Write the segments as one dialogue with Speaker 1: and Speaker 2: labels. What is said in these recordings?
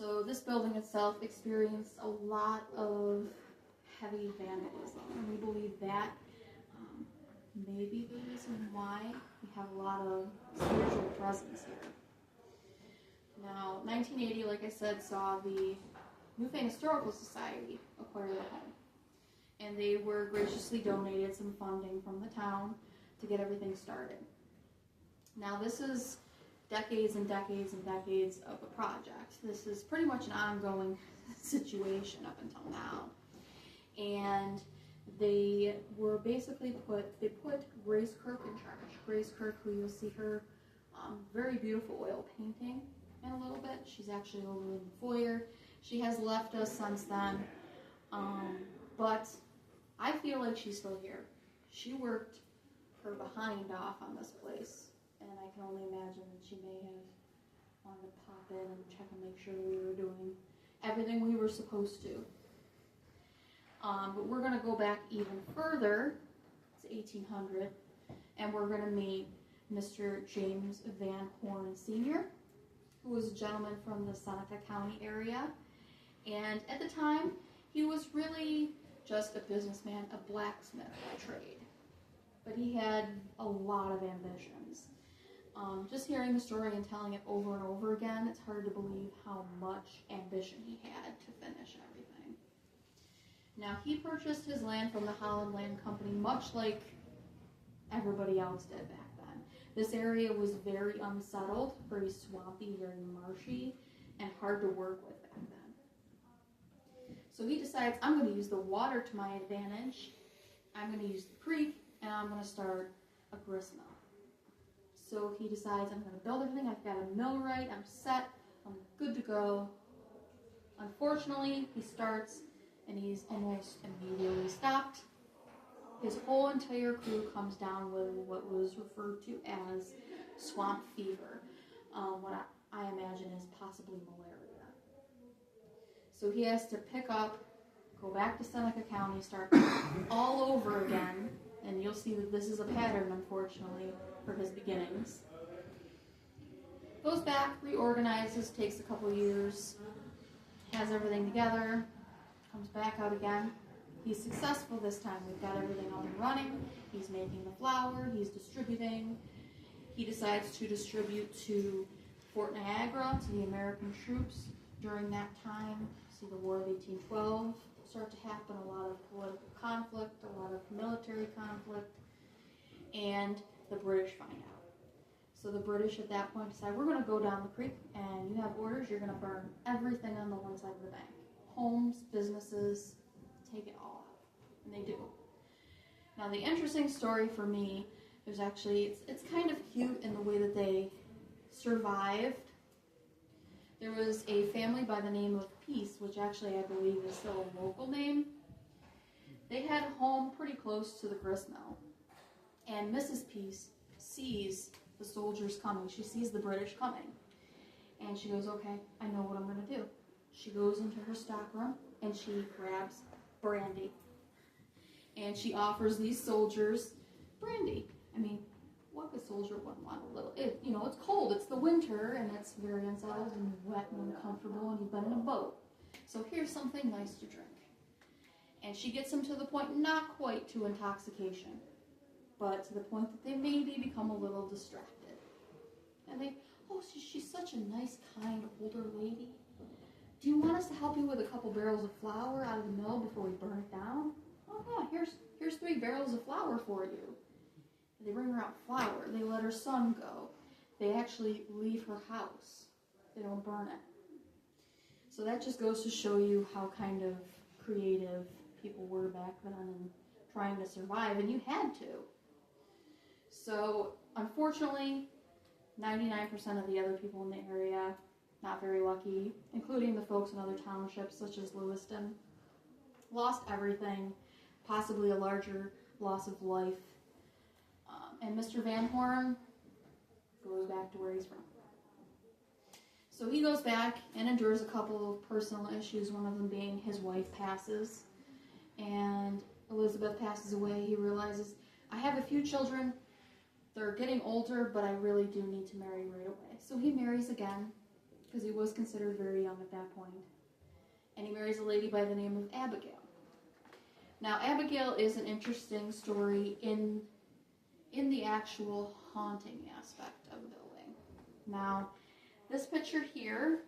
Speaker 1: So this building itself experienced a lot of heavy vandalism, and we believe that may be the reason why we have a lot of spiritual presence here. Now, 1980, like I said, saw the Newfane Historical Society acquire the home, and they were graciously donated some funding from the town to get everything started. Now, this is decades and decades and decades of a project. This is pretty much an ongoing situation up until now. And they were basically put Grace Kirk in charge. Grace Kirk, who you'll see her very beautiful oil painting in a little bit. She's actually over in the foyer. She has left us since then, but I feel like she's still here. She worked her behind off on this place, and I can only imagine that she may have wanted to pop in and check and make sure we were doing everything we were supposed to. But we're going to go back even further. It's 1800, and we're going to meet Mr. James Vanhorn Sr., who was a gentleman from the Seneca County area. And at the time, he was really just a businessman, a blacksmith by trade. But he had a lot of ambitions. Just hearing the story and telling it over and over again, it's hard to believe how much ambition he had to finish everything. Now, he purchased his land from the Holland Land Company, much like everybody else did back then. This area was very unsettled, very swampy, very marshy, and hard to work with back then. So he decides, I'm going to use the water to my advantage, I'm going to use the creek, and I'm going to start a grist mill. So he decides, I'm going to build everything, I've got a millwright, I'm set, I'm good to go. Unfortunately, he starts, and he's almost immediately stopped. His whole entire crew comes down with what was referred to as swamp fever, what I imagine is possibly malaria. So he has to pick up, go back to Seneca County, start all over again, and you'll see that this is a pattern, unfortunately, for his beginnings. Goes back, reorganizes, takes a couple years, has everything together, comes back out again. He's successful this time. We've got everything up and running. He's making the flour, he's distributing. He decides to distribute to Fort Niagara, to the American troops. During that time, see the War of 1812 start to happen, a lot of political conflict, a lot of military conflict, and the British find out. So the British at that point decide, we're going to go down the creek, and you have orders, you're going to burn everything on the one side of the bank. Homes, businesses, take it all out. And they do. Now the interesting story for me, there's actually, it's kind of cute in the way that they survived. There was a family by the name of Peace, which actually I believe is still a local name. They had a home pretty close to the grist mill. And Mrs. Peace sees the soldiers coming. She sees the British coming. And she goes, okay, I know what I'm going to do. She goes into her stockroom and she grabs brandy. And she offers these soldiers brandy. I mean, what good soldier wouldn't want a little? It's cold, it's the winter, and it's very unsettled and wet and uncomfortable, and you've been in a boat. So here's something nice to drink. And she gets them to the point, not quite to intoxication, but to the point that they maybe become a little distracted. And they, oh, she's such a nice, kind, older lady. Do you want us to help you with a couple barrels of flour out of the mill before we burn it down? Oh yeah, here's 3 barrels of flour for you. They bring her out flour. They let her son go. They actually leave her house. They don't burn it. So that just goes to show you how kind of creative people were back then and trying to survive, and you had to. So unfortunately, 99% of the other people in the area, not very lucky, including the folks in other townships such as Lewiston, lost everything, possibly a larger loss of life. And Mr. Vanhorn goes back to where he's from. So he goes back and endures a couple of personal issues, one of them being his wife passes. And Elizabeth passes away. He realizes, I have a few children. They're getting older, but I really do need to marry right away. So he marries again, because he was considered very young at that point. And he marries a lady by the name of Abigail. Now, Abigail is an interesting story in the actual haunting aspect of the building. Now, this picture here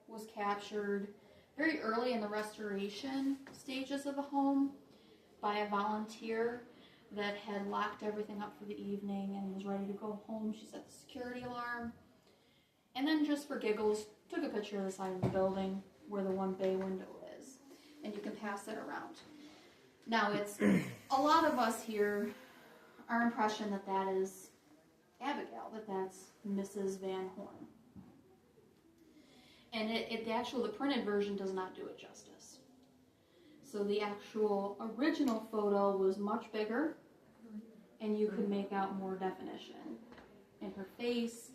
Speaker 1: was captured very early in the restoration stages of the home by a volunteer that had locked everything up for the evening and was ready to go home. She set the security alarm, and then just for giggles, took a picture of the side of the building where the one bay window is. And you can pass it around. Now, it's a lot of us here, our impression that that is Abigail, that that's Mrs. Vanhorn. And the printed version does not do it justice. So the actual original photo was much bigger, and you could make out more definition. In her face,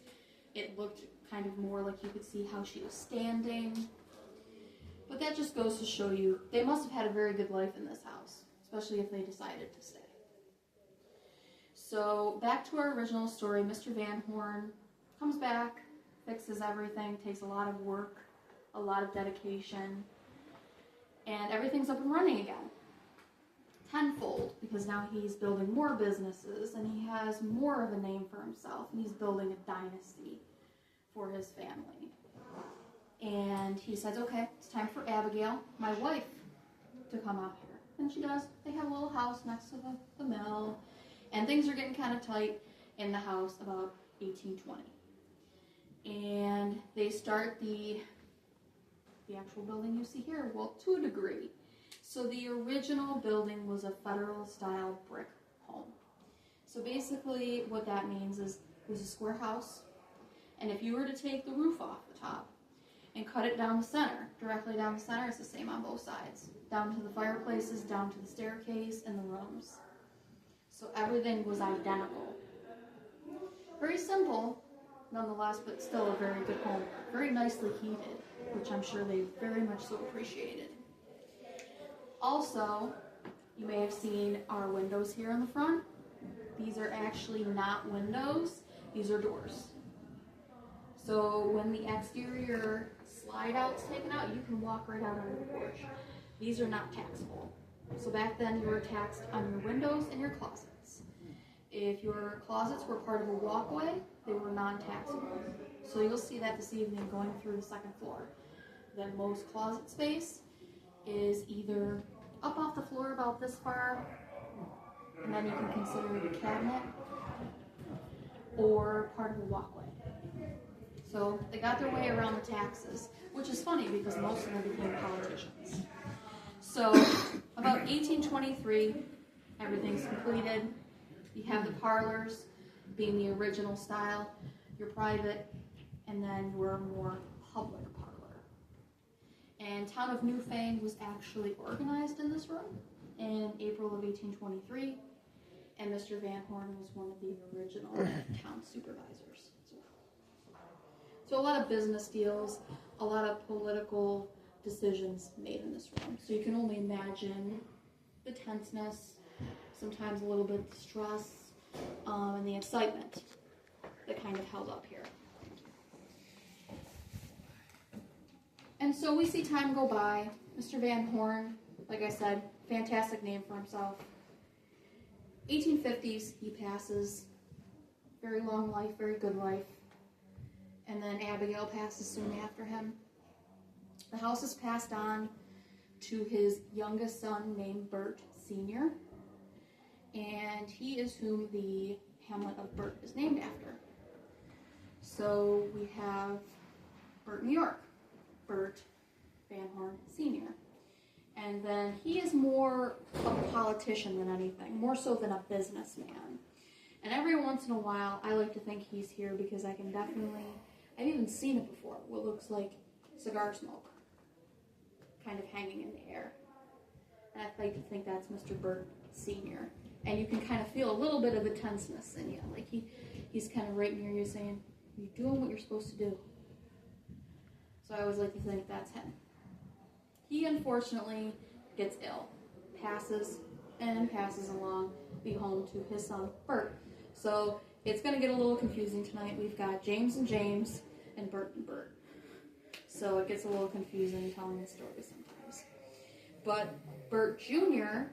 Speaker 1: it looked kind of more like you could see how she was standing. But that just goes to show you, they must have had a very good life in this house, especially if they decided to stay. So back to our original story, Mr. Vanhorn comes back, fixes everything, takes a lot of work, a lot of dedication, and everything's up and running again. Tenfold, because now he's building more businesses and he has more of a name for himself, and he's building a dynasty for his family. And he says, okay, it's time for Abigail, my wife, to come out here. And she does. They have a little house next to the mill, and things are getting kind of tight in the house about 1820. And they start the actual building you see here, well, to a degree. So the original building was a federal-style brick home. So basically what that means is it was a square house, and if you were to take the roof off the top and cut it down the center, directly down the center, it's the same on both sides, down to the fireplaces, down to the staircase, and the rooms. So everything was identical. Very simple, nonetheless, but still a very good home. Very nicely heated, which I'm sure they very much so appreciated. Also, you may have seen our windows here in the front. These are actually not windows, these are doors. So when the exterior slide out's taken out, you can walk right out onto the porch. These are not taxable. So back then you were taxed on your windows and your closets. If your closets were part of a walkway, they were non-taxable. So you'll see that this evening going through the second floor. The most closet space is either up off the floor about this far, and then you can consider it a cabinet, or part of a walkway. So they got their way around the taxes, which is funny because most of them became politicians. So about 1823, everything's completed. You have the parlors being the original style, your private, and then your more public parlor. And Town of Newfane was actually organized in this room in April of 1823, and Mr. Vanhorn was one of the original town supervisors as well. So a lot of business deals, a lot of political decisions made in this room. So you can only imagine the tenseness, sometimes a little bit of stress, and the excitement that kind of held up here. And so we see time go by. Mr. Vanhorn, like I said, fantastic name for himself. 1850s, he passes. Very long life, very good life. And then Abigail passes soon after him. The house is passed on to his youngest son named Bert Sr., and he is whom the hamlet of Bert is named after. So we have Bert, New York, Bert Vanhorn Sr. And then he is more a politician than anything, more so than a businessman. And every once in a while, I like to think he's here because I can definitely, I've even seen it before, what looks like cigar smoke kind of hanging in the air. And I like to think that's Mr. Bert Sr. And you can kind of feel a little bit of the tenseness in you. Like he's kind of right near you saying, you're doing what you're supposed to do. So I always like to think that's him. He unfortunately gets ill, passes along the home to his son, Bert. So it's going to get a little confusing tonight. We've got James and James and Bert and Bert. So it gets a little confusing telling the story sometimes. But Bert Jr.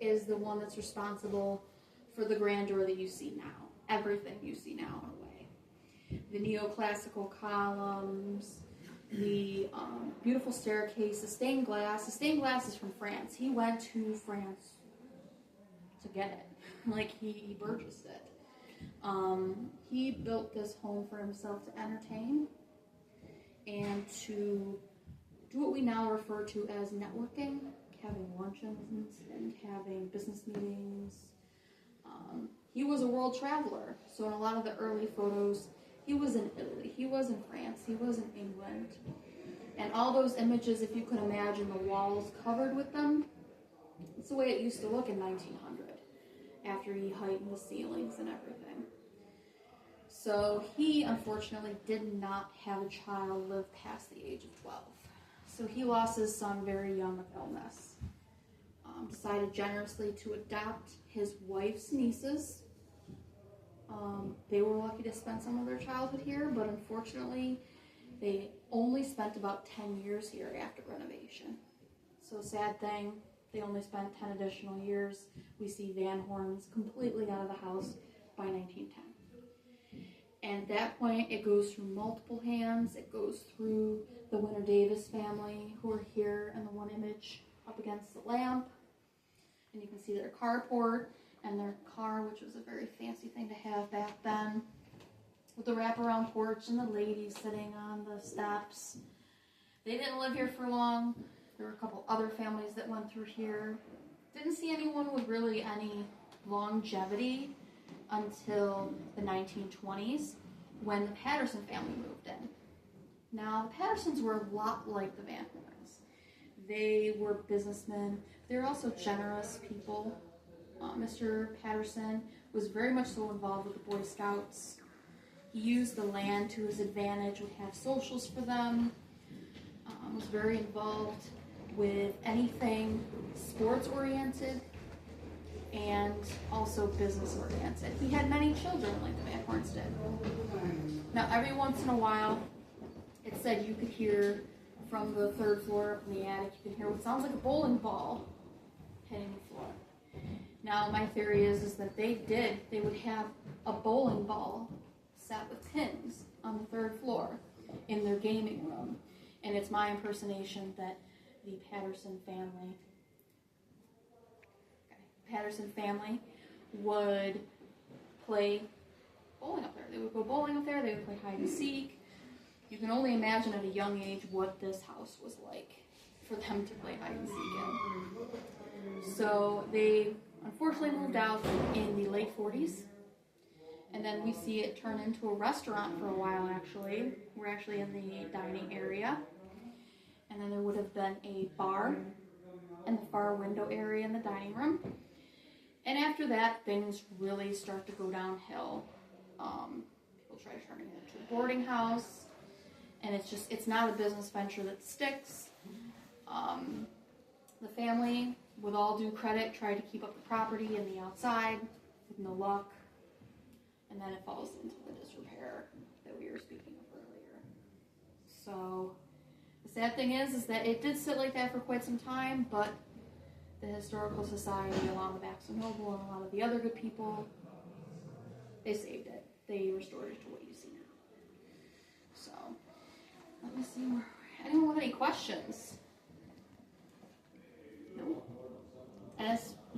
Speaker 1: is the one that's responsible for the grandeur that you see now. Everything you see now, in a way. The neoclassical columns, the beautiful staircase, the stained glass. The stained glass is from France. He went to France to get it. Like, he purchased it. He built this home for himself to entertain and to do what we now refer to as networking, having luncheons and having business meetings. He was a world traveler, so in a lot of the early photos, he was in Italy, he was in France, he was in England. And all those images, if you could imagine the walls covered with them, it's the way it used to look in 1900, after he heightened the ceilings and everything. So he, unfortunately, did not have a child live past the age of 12. So he lost his son very young of illness. Decided generously to adopt his wife's nieces. They were lucky to spend some of their childhood here, but unfortunately, they only spent about 10 years here after renovation. So sad thing, they only spent 10 additional years. We see Vanhorns completely out of the house by 1910. And at that point, it goes through multiple hands. It goes through the Winter Davis family, who are here in the one image up against the lamp. And you can see their carport and their car, which was a very fancy thing to have back then, with the wraparound porch and the ladies sitting on the steps. They didn't live here for long. There were a couple other families that went through here. Didn't see anyone with really any longevity until the 1920s, when the Patterson family moved in. Now, the Pattersons were a lot like the Vanhorns. They were businessmen. They were also generous people. Mr. Patterson was very much so involved with the Boy Scouts. He used the land to his advantage, would have socials for them, was very involved with anything sports-oriented and also business-oriented. He had many children, like the Vanhorns did. Now, every once in a while, it said you could hear from the third floor up in the attic, you can hear what sounds like a bowling ball hitting the floor. Now, my theory is that they would have a bowling ball set with pins on the third floor in their gaming room. And it's my impersonation that the Patterson family would play bowling up there. They would go bowling up there, they would play hide and seek. You can only imagine at a young age what this house was like for them to play hide and seek in. So they unfortunately moved out in the late 40s. And then we see it turn into a restaurant for a while, actually. We're actually in the dining area. And then there would have been a bar in the far window area in the dining room. And after that, things really start to go downhill. People try to turn it into a boarding house. And it's not a business venture that sticks. The family, with all due credit, tried to keep up the property and the outside with no luck. And then it falls into the disrepair that we were speaking of earlier. So the sad thing is that it did sit like that for quite some time, but the Historical Society, along with Axel Noble and a lot of the other good people, they saved it. They restored it to what you see now. So let me see. Anyone have any questions?